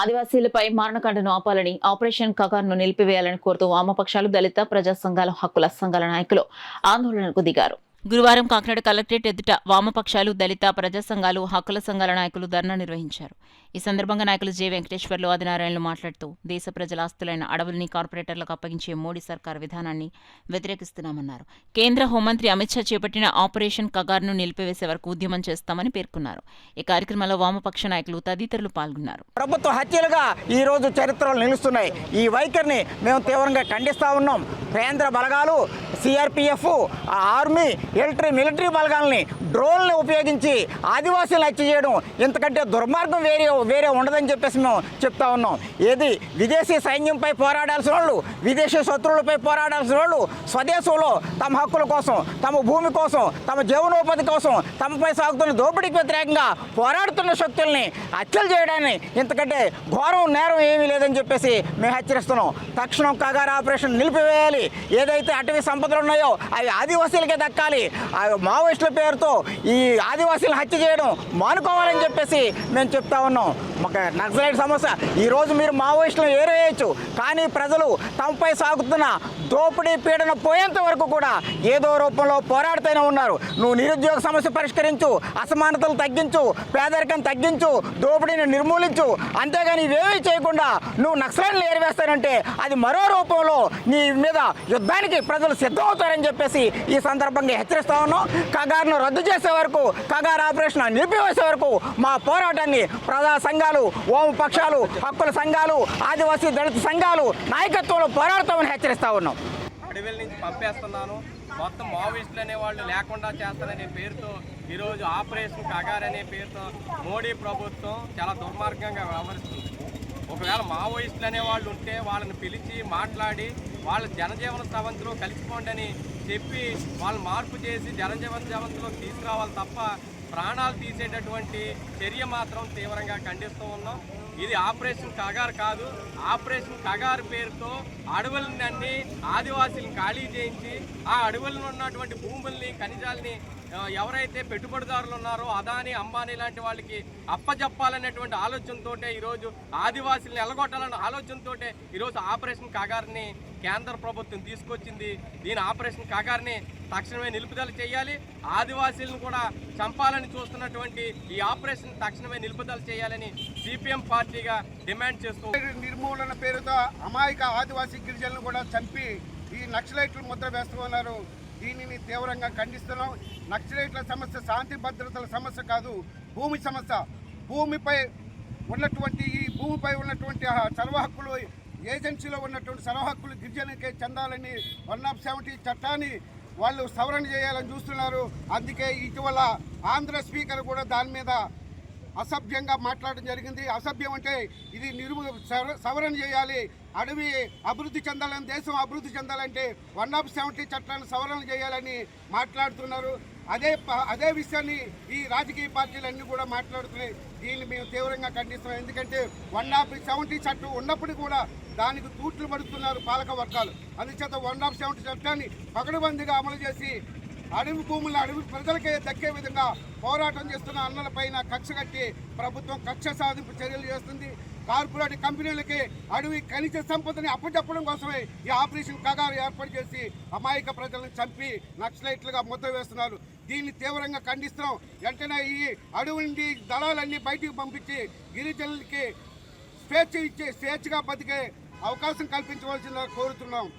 ఆదివాసీలపై మారణకాండను ఆపాలని, ఆపరేషన్ కగార్ను నిలిపివేయాలని కోరుతూ వామపక్షాలు, దళిత ప్రజా సంఘాల, హక్కుల సంఘాల నాయకులు ఆందోళనకు దిగారు. గురువారం కాకినాడ కలెక్టరేట్ ఎదుట వామపక్షాలు, దళిత ప్రజా సంఘాలు, హక్కుల సంఘాల నాయకులు ధర్నా నిర్వహించారు. ఈ సందర్భంగా నాయకులు జె. వెంకటేశ్వర్లు, ఆదినారాయణలు మాట్లాడుతూ దేశ ప్రజల ఆస్తులైన అడవుల్ని కార్పొరేటర్లకు అప్పగించే మోడీ సర్కార్ విధానాన్ని వ్యతిరేకిస్తున్నామన్నారు. కేంద్ర హోంమంత్రి అమిత్ షా చేపట్టిన ఆపరేషన్ కగార్ను నిలిపివేసే వరకు ఉద్యమం చేస్తామని పేర్కొన్నారు. ఈ కార్యక్రమంలో వామపక్ష నాయకులు తదితరులు పాల్గొన్నారు. ప్రభుత్వ హత్యలుగా ఈ రోజు చరిత్రలు నిలుస్తున్నాయి. ఈ వైఖరిని మేము తీవ్రంగా ఖండిస్తా ఉన్నాం. కేంద్ర బలగాలు, సిఆర్పిఎఫ్, ఆర్మీ, మిలిటరీ బలగాల్ని డ్రోన్లు ఉపయోగించి ఆదివాసీలు హత్య చేయడం ఇంతకంటే దుర్మార్గం వేరే ఉండదని చెప్పేసి మేము చెప్తా ఉన్నాం. ఏది విదేశీ సైన్యంపై పోరాడాల్సిన వాళ్ళు, విదేశీ శత్రువులపై పోరాడాల్సిన వాళ్ళు స్వదేశంలో తమ హక్కుల కోసం, తమ భూమి కోసం, తమ జీవనోపాధి కోసం, తమపై సాగుతున్న దోపిడీకి వ్యతిరేకంగా పోరాడుతున్న శక్తుల్ని హత్యలు చేయడాన్ని ఇంతకంటే ఘోరం నేరం ఏమీ లేదని చెప్పేసి మేము హెచ్చరిస్తున్నాం. తక్షణం కగార్ ఆపరేషన్ నిలిపివేయాలి. ఏదైతే అటవీ సంపదలు ఉన్నాయో అవి ఆదివాసీలకే దక్కాలి. మావోయిస్టుల పేరుతో ఈ ఆదివాసీలను హత్య చేయడం మానుకోవాలని చెప్పేసి మేము చెప్తా ఉన్నాం. నక్సలైట్ సమస్య ఈరోజు మీరు మావోయిస్టులను ఏరేయచ్చు, కానీ ప్రజలు తమపై సాగుతున్న దోపిడీ పీడన పోయేంత వరకు కూడా ఏదో రూపంలో పోరాడుతూనే ఉన్నారు. నువ్వు నిరుద్యోగ సమస్య పరిష్కరించు, అసమానతలు తగ్గించు, పేదరికం తగ్గించు, దోపిడీని నిర్మూలించు, అంతేగాని ఇవేమీ చేయకుండా నువ్వు నక్సలైట్లు ఏరివేస్తానంటే అది మరో రూపంలో నీ మీద యుద్ధానికి ప్రజలు సిద్ధమవుతారని చెప్పేసి ఈ సందర్భంగా హెచ్చరిస్తా ఉన్నాం. కగార్ను రద్దు చేసే వరకు, కగార్ ఆపరేషన్ నిలిపివేసే వరకు మా పోరాటాన్ని ప్రజా సంఘాలు, వామపక్షాలు, హక్కుల సంఘాలు, ఆదివాసీ దళిత సంఘాలు నాయకత్వంలో పోరాడతామని హెచ్చరిస్తా ఉన్నాం. అడవుల నుంచి పంపేస్తున్నాను, మొత్తం మావోయిస్టులు అనేవాళ్ళు లేకుండా చేస్తాననే పేరుతో ఈరోజు ఆపరేషన్ కగార్ అనే పేరుతో మోడీ ప్రభుత్వం చాలా దుర్మార్గంగా వ్యవహరిస్తుంది. ఒకవేళ మావోయిస్టులు అనేవాళ్ళు ఉంటే వాళ్ళని పిలిచి మాట్లాడి వాళ్ళ జనజీవన స్రవంతిలో కలిసిపోండి అని చెప్పి వాళ్ళు మార్పు చేసి జనజీవన స్రవంతిలో తీసుకురావాలి తప్ప ప్రాణాలు తీసేటటువంటి చర్య మాత్రం తీవ్రంగా ఖండిస్తూ ఉన్నాం. ఇది ఆపరేషన్ కగార్ కాదు. ఆపరేషన్ కగార్ పేరుతో అడవులన్నీ ఆదివాసీలను ఖాళీ చేయించి ఆ అడవుల్లో ఉన్నటువంటి భూముల్ని, ఖనిజాలని ఎవరైతే పెట్టుబడిదారులు ఉన్నారో అదానీ, అంబానీ లాంటి వాళ్ళకి అప్పజెప్పాలనేటువంటి ఆలోచనతోటే ఈరోజు ఆదివాసీలను ఎలగొట్టాలన్న ఆలోచనతోటే ఈరోజు ఆపరేషన్ కగార్ని కేంద్ర ప్రభుత్వం తీసుకొచ్చింది. దీని ఆపరేషన్ కగార్ని తక్షణమే నిలుపుదల చేయాలి. ఆదివాసీలను కూడా చంపాలని చూస్తున్నటువంటి ఈ ఆపరేషన్ తక్షణమే నిలుపుదల చేయాలని సిపిఎం పార్టీగా డిమాండ్ చేస్తూ నిర్మూలన పేరుతో అమాయక ఆదివాసీ గిరిజనులను కూడా చంపి ఈ నక్సలైట్లు ముద్ర వేస్తున్నారు. దీనిని తీవ్రంగా ఖండిస్తున్నాం. నక్సలైట్ల సమస్య శాంతి భద్రతల సమస్య కాదు, భూమి సమస్య. భూమిపై ఉన్నటువంటి సర్వ హక్కులు, ఏజెన్సీలో ఉన్నటువంటి సర్వ హక్కులు గిరిజనులకే చెందాలని 170 చట్టాన్ని వాళ్ళు సవరణ చేయాలని చూస్తున్నారు. అందుకే ఇటీవల ఆంధ్ర స్పీకర్ కూడా దాని మీద అసభ్యంగా మాట్లాడడం జరిగింది. అసభ్యం అంటే ఇది సవరణ చేయాలి, అడవి అభివృద్ధి చెందాలని, దేశం అభివృద్ధి చెందాలంటే 170 చట్టాలను సవరణ చేయాలని మాట్లాడుతున్నారు. అదే విషయాన్ని ఈ రాజకీయ పార్టీలన్నీ కూడా మాట్లాడుతున్నాయి. దీన్ని మేము తీవ్రంగా ఖండిస్తున్నాం. ఎందుకంటే 170 చట్టం ఉన్నప్పటికీ కూడా దానికి తూట్లు పడుతున్నారు పాలక వర్గాలు. అందుచేత 170 చట్టాన్ని పకడ్బందీగా అమలు చేసి అడవి భూములను అడవి ప్రజలకే దక్కే విధంగా పోరాటం చేస్తున్న అన్నలపైన కక్ష కట్టి ప్రభుత్వం కక్ష సాధింపు చర్యలు చేస్తుంది. కార్పొరేట్ కంపెనీలకి అడవి ఖనిజ సంపదని అప్పచెప్పడం కోసమే ఈ ఆపరేషన్ కగారు ఏర్పాటు చేసి అమాయక ప్రజలను చంపి నక్సలైట్లుగా ముద్ర వేస్తున్నారు. దీన్ని తీవ్రంగా ఖండిస్తున్నాం. వెంటనే ఈ అడవి నుండి దళాలన్నీ బయటికి పంపించి గిరిజనులకి స్వేచ్ఛగా బతికే అవకాశం కల్పించవలసిందిగా కోరుతున్నాం.